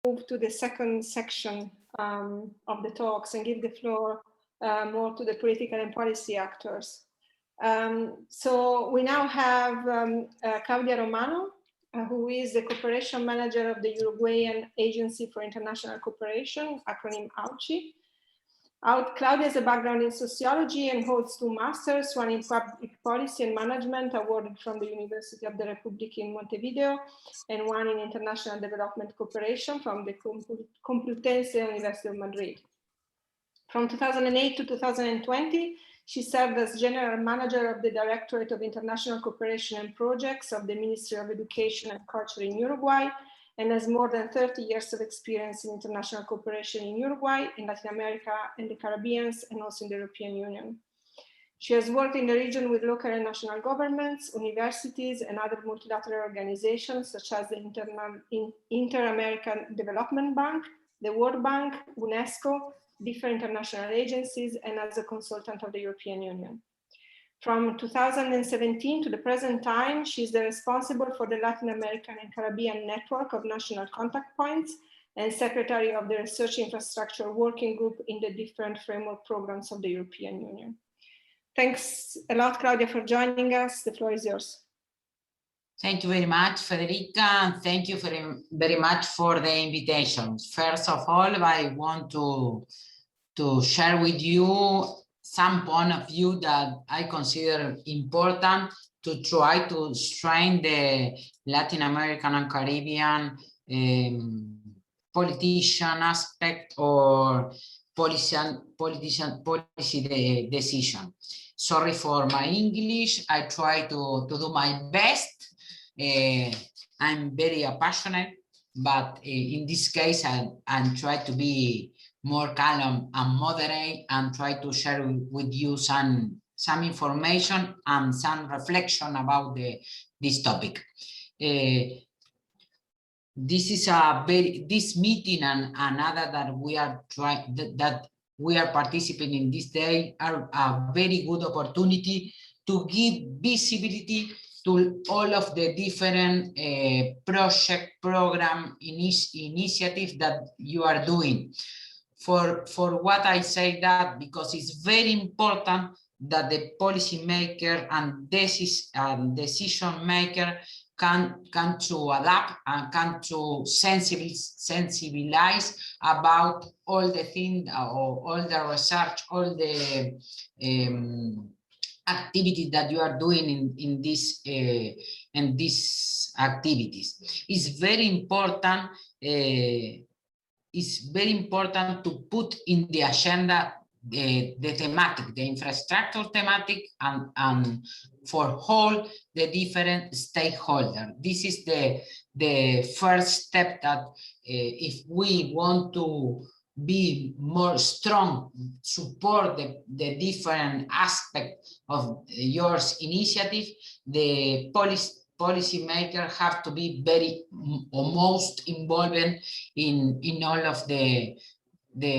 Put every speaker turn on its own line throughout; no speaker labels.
move to the second section of the talks and give the floor more to the political and policy actors. So we now have Claudia Romano, who is the Cooperation Manager of the Uruguayan Agency for International Cooperation, acronym AUCI. Claudia has a background in sociology and holds 2 masters, one in public policy and management awarded from the University of the Republic in Montevideo, and one in international development cooperation from the Complutense University of Madrid. From 2008 to 2020, she served as General Manager of the Directorate of International Cooperation and Projects of the Ministry of Education and Culture in Uruguay, and has more than 30 years of experience in international cooperation in Uruguay, in Latin America and the Caribbean, and also in the European Union. She has worked in the region with local and national governments, universities, and other multilateral organizations, such as the Inter-American Development Bank, the World Bank, UNESCO, different international agencies, and as a consultant of the European Union. From 2017 to the present time, she's the responsible for the Latin American and Caribbean network of national contact points and secretary of the Research Infrastructure Working Group in the different framework programs of the European Union. Thanks a lot, Claudia, for joining us. The floor is yours.
Thank you very much, Federica, and thank you very much for the invitation. First of all, I want to share with you some point of view that I consider important to try to strengthen the Latin American and Caribbean politician aspect or policy decision. Sorry for my English. I try to do my best. I'm very passionate, but in this case, I try to be more calm and moderate and try to share with you some information and some reflection about this topic. This is this meeting and another that we are participating in this day are a very good opportunity to give visibility to all of the different program initiatives that you are doing. For what I say that, because it's very important that the policymaker and decision maker can to adapt and can to sensibilize about all the things, or all the research, all the activities that you are doing in these activities. It's very important. It's very important to put in the agenda the thematic, the infrastructure thematic, and for all the different stakeholders. This is the first step that if we want to be more strong, support the different aspects of your initiative, the policymakers have to be very most involved in all of the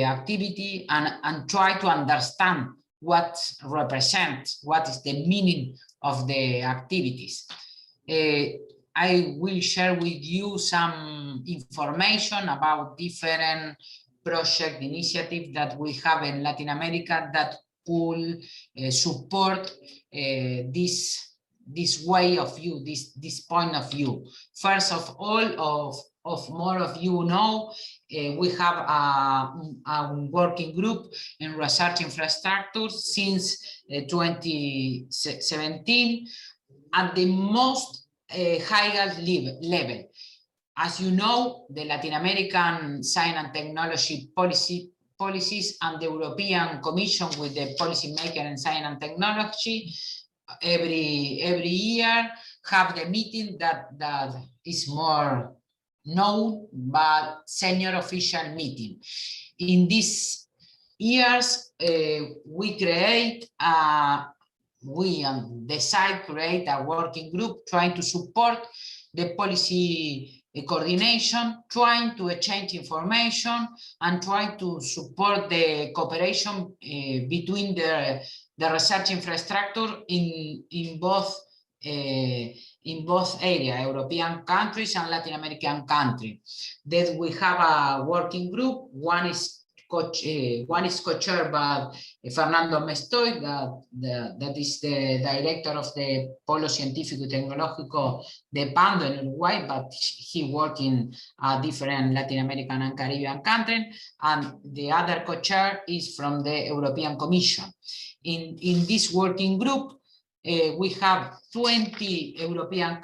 activity and try to understand what represents, what is the meaning of the activities. I will share with you some information about different project initiatives that we have in Latin America that could support this way of view, this point of view. First of all, of more of you know, we have a working group in research infrastructure since 2017 at the most highest level. As you know, the Latin American Science and Technology policies and the European Commission with the policymaker in science and technology every year have the meeting that is more known but senior official meeting. In these years, we decide create a working group trying to support the policy coordination, trying to exchange information, and trying to support the cooperation between the research infrastructure in both in both areas, European countries and Latin American countries. Then we have a working group. One is co-chaired by Fernando Mestoy, that is the director of the Polo Científico y Tecnológico de Pando in Uruguay, but he works in different Latin American and Caribbean countries. And the other co-chair is from the European Commission. In this working group, we have 16 European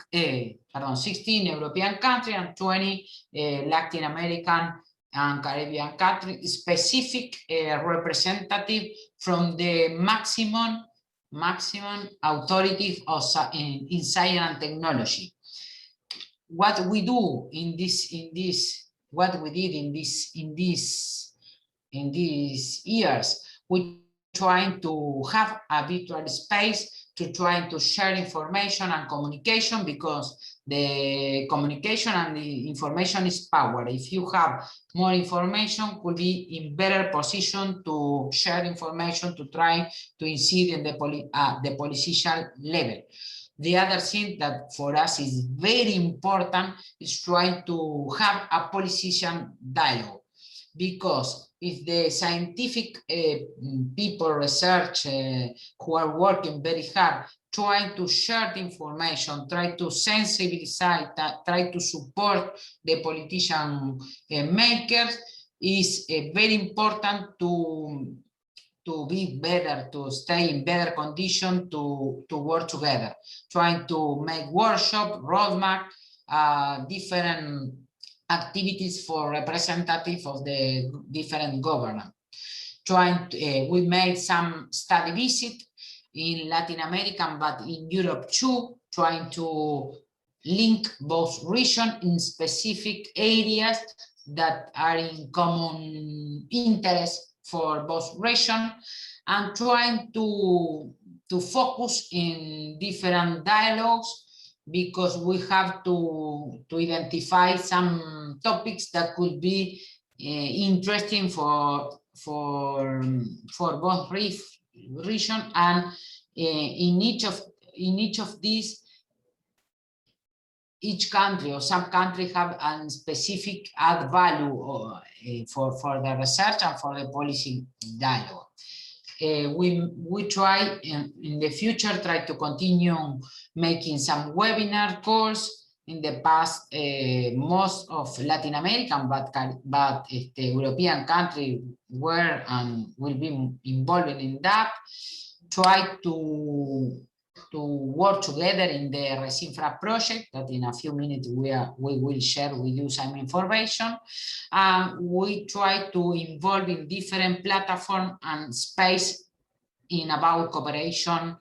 countries and 20 Latin American and Caribbean countries, specific representative from the maximum authority of in science and technology. What we do what we did in these years, we trying to have a virtual space to try to share information and communication, because the communication and the information is power. If you have more information, could be in better position to share information, to try to incide in the political level. The other thing that for us is very important is trying to have a politician dialogue, because if the scientific people research who are working very hard, trying to share the information, try to sensibilize, try to support the politician makers, is very important to be better, to stay in better condition, to work together, trying to make workshop, roadmap, different activities for representative of the different government. We made some study visit in Latin America, but in Europe too, trying to link both regions in specific areas that are in common interest for both regions, and trying to focus in different dialogues, because we have to identify some topics that could be interesting for both region, and in each of these, each country or some country have a specific add value for the research and for the policy dialogue. We try in the future to continue making some webinar calls. In the past, most of Latin American but European countries were and will be involved in that. Try to work together in the Resinfra project that in a few minutes we will share with you some information. We try to involve in different platforms and space in about cooperation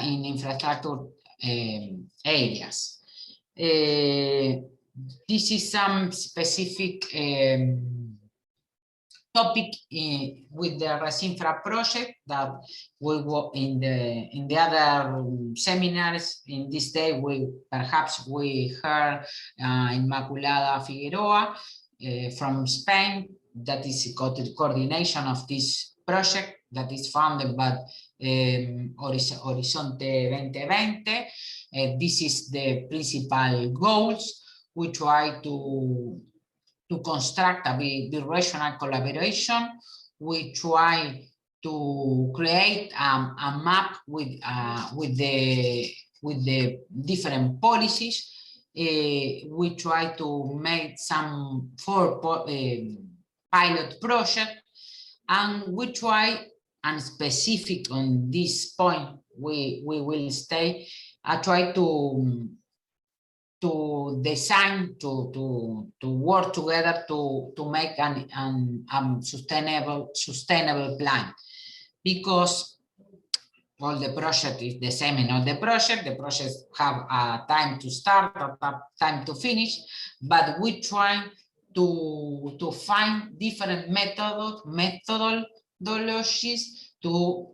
in infrastructure areas. This is some specific topic with the Resinfra project that we will in the other seminars. In this day, we heard Inmaculada Figueroa from Spain, that is coordination of this project that is funded by Horizonte 2020. This is the principal goals. We try to construct a bi-regional collaboration. We try to create a map with the different policies. We try to make some pilot project, and we try, and specific on this point, we will stay. I try to design, to work together to make an sustainable plan, because all the project is the same in all the projects have a time to start, a time to finish, but we try to find different methodologies to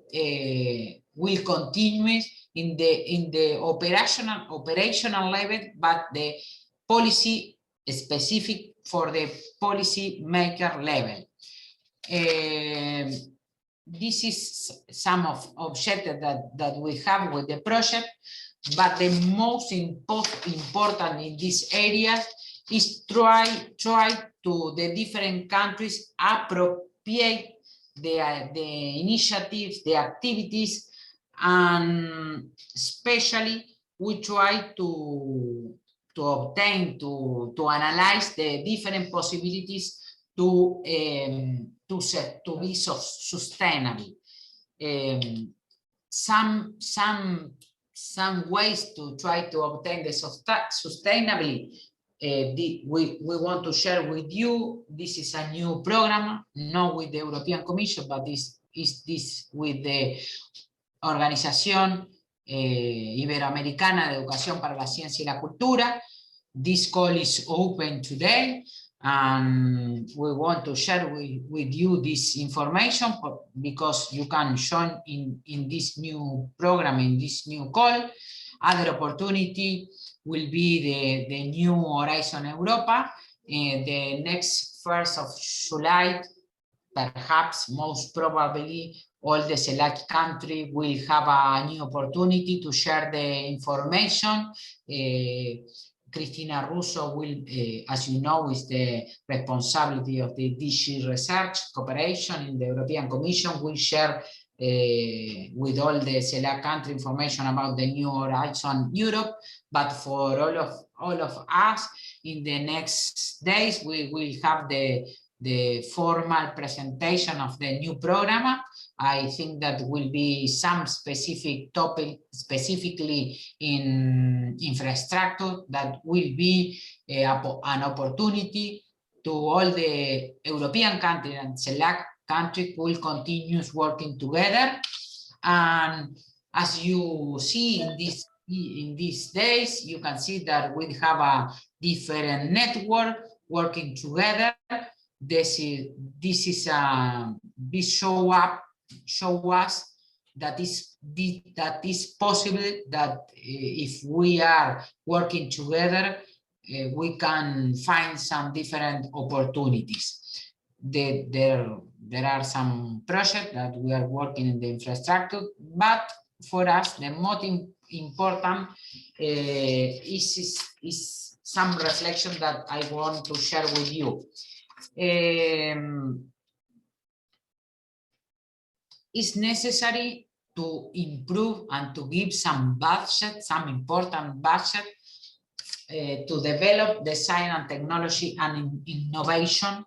will continue in the operational level, but the policy specific for the policy maker level. This is some of objectives that we have with the project. but the most important in this area is try to the different countries appropriate the initiatives, the activities, and especially we try to obtain, to analyze the different possibilities to be sustainable. Some ways to try to obtain the sustainability we want to share with you. This is a new program, not with the European Commission, but this with the Organización Iberoamericana de Educación para la Ciencia y la Cultura. This call is open today, and we want to share with you this information because you can join in this new program, in this new call. Other opportunity will be the new Horizon Europa. The next 1st of July, perhaps, most probably, all the select country will have a new opportunity to share the information. Cristina Russo will, as you know, is the responsibility of the DG Research Cooperation in the European Commission, will share with all the select country information about the new Horizon Europe. But for all of us, in the next days, we will have the formal presentation of the new program. I think that will be some specific topic, specifically in infrastructure, that will be an opportunity to all the European countries and select countries will continue working together. And as you see in these days, you can see that we have a different network working together. This show us that is possible, that if we are working together, we can find some different opportunities. There are some projects that we are working in the infrastructure, but for us the most important is some reflection that I want to share with you. It's necessary to improve and to give some budget, some important budget to develop the science and technology and innovation.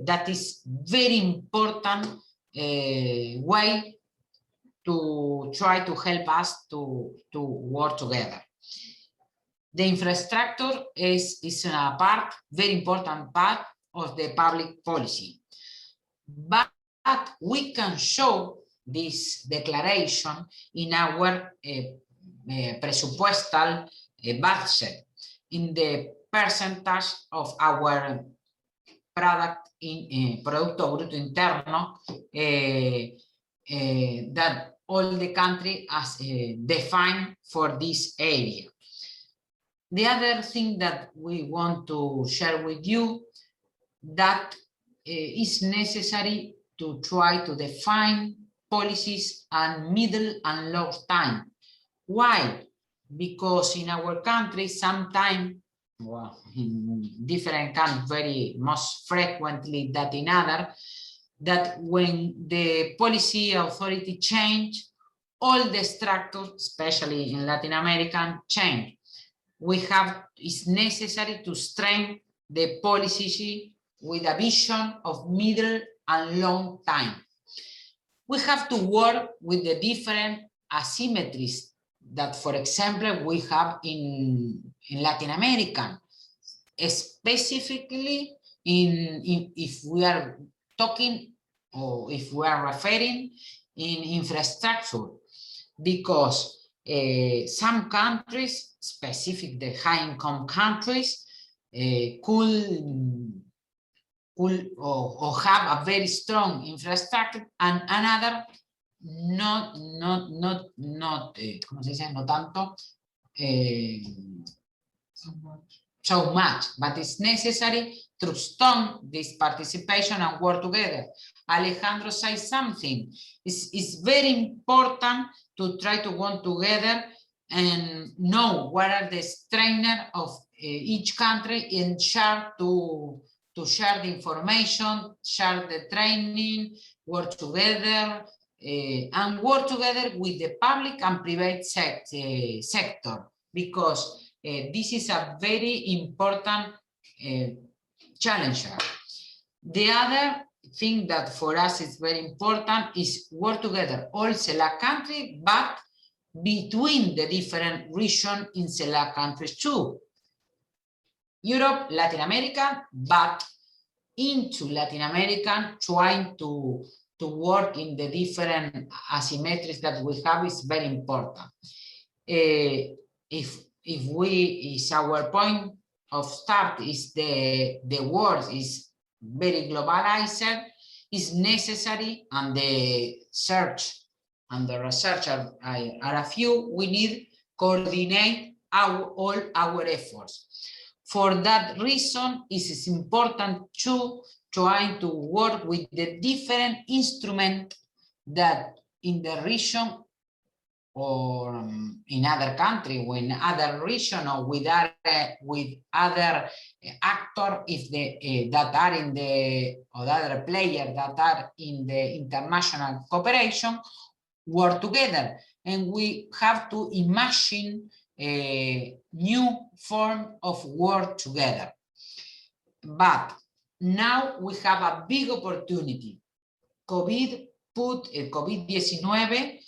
That is very important way to try to help us to work together. The infrastructure is a part, very important part of the public policy. But we can show this declaration in our presupuestal budget, in the percentage of our product in Producto Bruto Interno that all the country has defined for this area. The other thing that we want to share with you, that is necessary to try to define policies and middle and long time. Why? Because in our country, sometimes, well, in different countries, very most frequently than in other, that when the policy authority change, all the structures, especially in Latin America, change. It's necessary to strengthen the policy with a vision of middle and long time. We have to work with the different asymmetries that, for example, we have in Latin America, specifically if we are talking or if we are referring in infrastructure, because some countries, specific the high-income countries, could or have a very strong infrastructure, and another not ¿cómo se dice? No tanto, so much, but it's necessary to strong this participation and work together. Alejandro says something. It's very important to try to work together and know what are the strengths of each country and share to share the information, share the training, work together, and work together with the public and private sector, because this is a very important challenge. The other thing that for us is very important is work together, all CELAC countries, but between the different regions in CELAC countries too. Europe, Latin America, but into Latin America, trying to work in the different asymmetries that we have is very important. If our point of start is the world is very globalized, is necessary, and the search and the research are a few, we need coordinate all our efforts. For that reason, it is important to try to work with the different instruments that in the region or in other country, or in other region, or with other actors, if that are in the, or other players that are in the international cooperation, work together. And we have to imagine a new form of work together. But now we have a big opportunity. COVID-19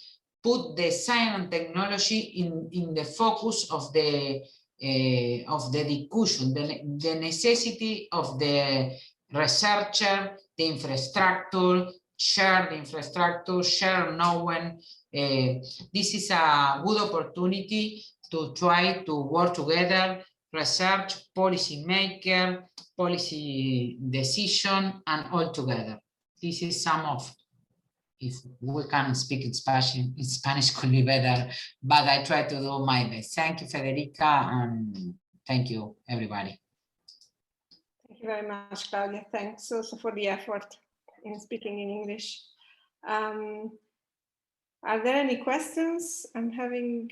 put the science and technology in the focus of the discussion, the necessity of the researcher, the infrastructure, share the infrastructure, share knowing. This is a good opportunity to try to work together, research, policy maker, policy decision, and all together. This is some of, if we can speak in Spanish could be better, but I try to do my best. Thank you, Federica, and thank you, everybody.
Thank you very much, Claudia. Thanks also for the effort in speaking in English. Are there any questions? I'm having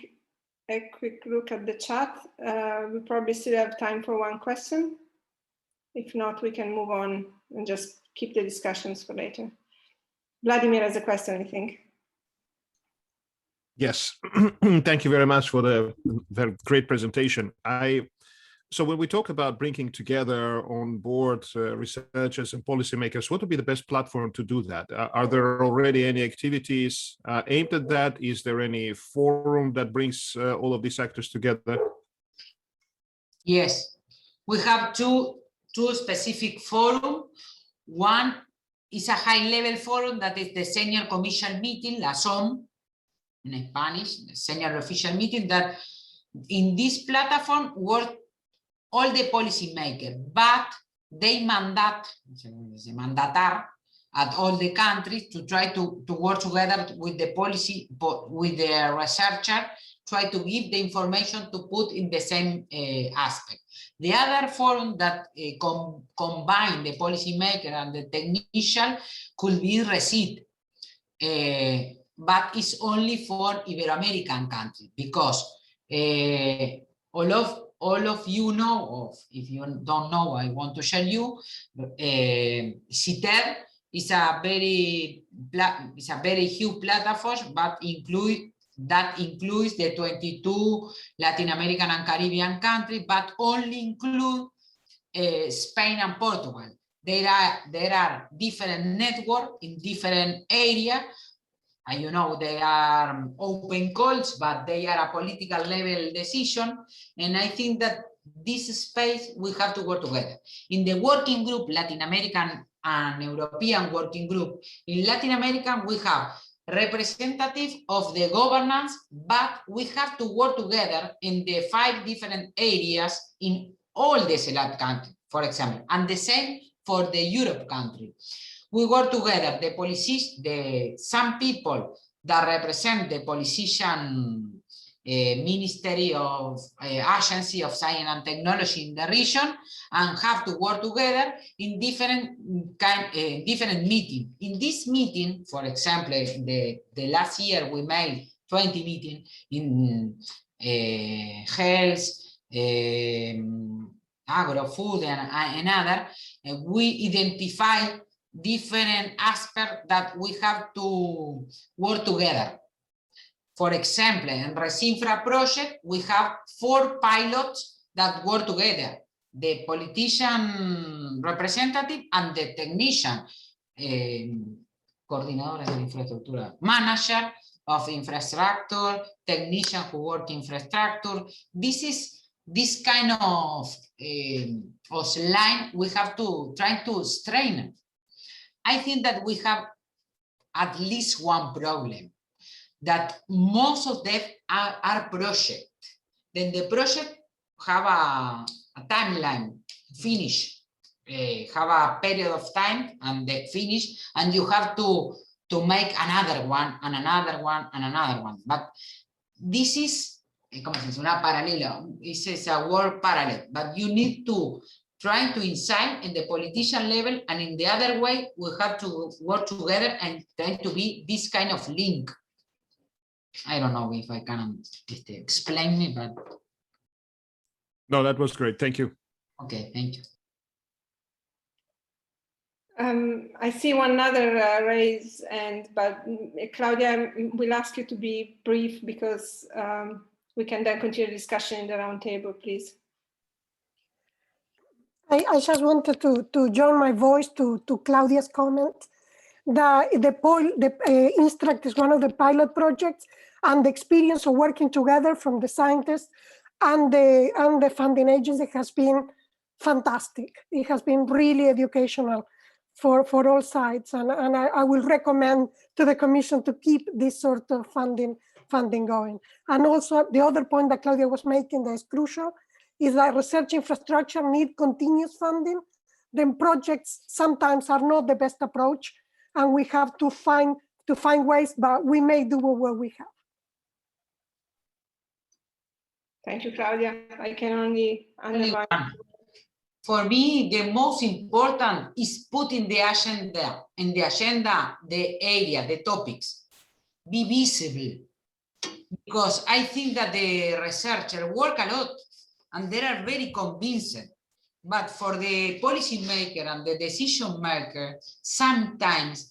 a quick look at the chat. We probably still have time for one question. If not, we can move on and just keep the discussions for later. Vladimir has a question, I think.
Yes, thank you very much for the very great presentation. So when we talk about bringing together on board researchers and policymakers, what would be the best platform to do that? Are there already any activities aimed at that? Is there any forum that brings all of these actors together?
Yes, we have two specific forums. One is a high-level forum that is the Senior Commission Meeting, la SOM, in Spanish, the Senior Official Meeting, that in this platform work all the policymakers, but they mandatar at all the countries to try to work together with the policy, with the researcher, try to give the information to put in the same aspect. The other forum that combine the policymaker and the technician could be RECIT, but it's only for Ibero-American countries, because all of you know, of, if you don't know, I want to share you, CITER is a very huge platform, but includes the 22 Latin American and Caribbean countries, but only include Spain and Portugal. There are different networks in different areas. And you know, they are open calls, but they are a political level decision. And I think that this space we have to work together. In the working group, Latin American and European working group, in Latin America, we have representative of the governance, but we have to work together in the 5 different areas in all the CELAC countries, for example, and the same for the Europe country. We work together, some people that represent the politician Ministry of Agency of Science and Technology in the region, and have to work together in different meetings. In this meeting, for example, the last year we made 20 meetings in health, agro, food, and other. We identify different aspects that we have to work together. For example, in Resinfra project, we have 4 pilots that work together: the politician representative and the technician, coordinador de infraestructura, manager of infrastructure, technician who work infrastructure. This kind of line we have to try to strengthen. I think that we have at least one problem, that most of them are projects. Then the project have a timeline, finish, have a period of time and they finish, and you have to make another one and another one and another one. But this is, ¿cómo se dice? Una paralela. This is a word parallel, but you need to try to inside in the politician level, and in the other way, we have to work together and try to be this kind of link. I don't know if I can explain me, but.
No, that was great. Thank you.
Okay, thank you.
I see one other raise, but Claudia, we'll ask you to be brief because we can then continue the discussion in the roundtable, please.
I just wanted to join my voice to Claudia's comment. The Instruct is one of the pilot projects, and the experience of working together from the scientists and the funding agency has been fantastic. It has been really educational for all sides, and I will recommend to the Commission to keep this sort of funding going. And also the other point that Claudia was making that is crucial is that research infrastructure need continuous funding. Then projects sometimes are not the best approach, and we have to find ways, but we may do what we have.
Thank you, Claudia. I can only underline.
For me, the most important is put in the agenda, the area, the topics, be visible. Because I think that the researchers work a lot and they are very convincing. But for the policymaker and the decision maker, sometimes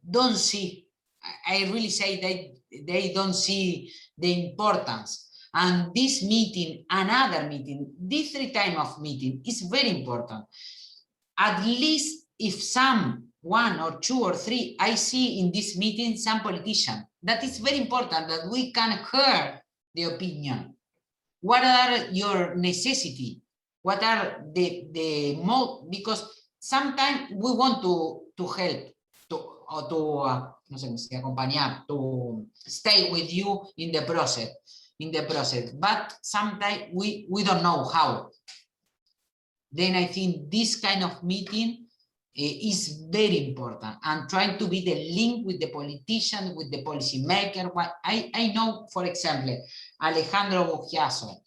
don't see, I really say they don't see the importance. And this meeting, another meeting, this 3 times of meeting is very important. At least if some 1 or 2 or 3, I see in this meeting some politician. That is very important that we can hear the opinion. What are your necessity? What are the most, because sometimes we want to help, no sé cómo se acompañar, to stay with you in the process. But sometimes we don't know how. Then I think this kind of meeting is very important, and trying to be the link with the politician, with the policymaker. I know, for example, Alejandro Bugiazo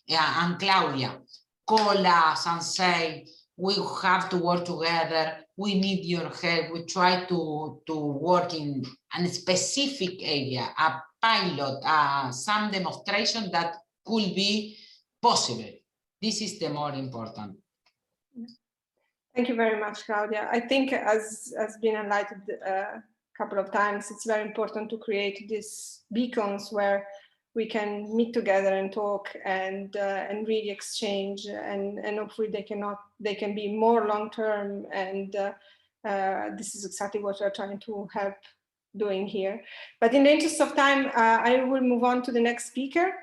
and Claudia call us and say, we have to work together, we need your help, we try to work in a specific area, a pilot, some demonstration that could be possible. This is the more important.
Thank you very much, Claudia. I think as been highlighted a couple of times, it's very important to create these beacons where we can meet together and talk and really exchange, and hopefully they can be more long-term, and this is exactly what we're trying to help doing here. But in the interest of time, I will move on to the next speaker.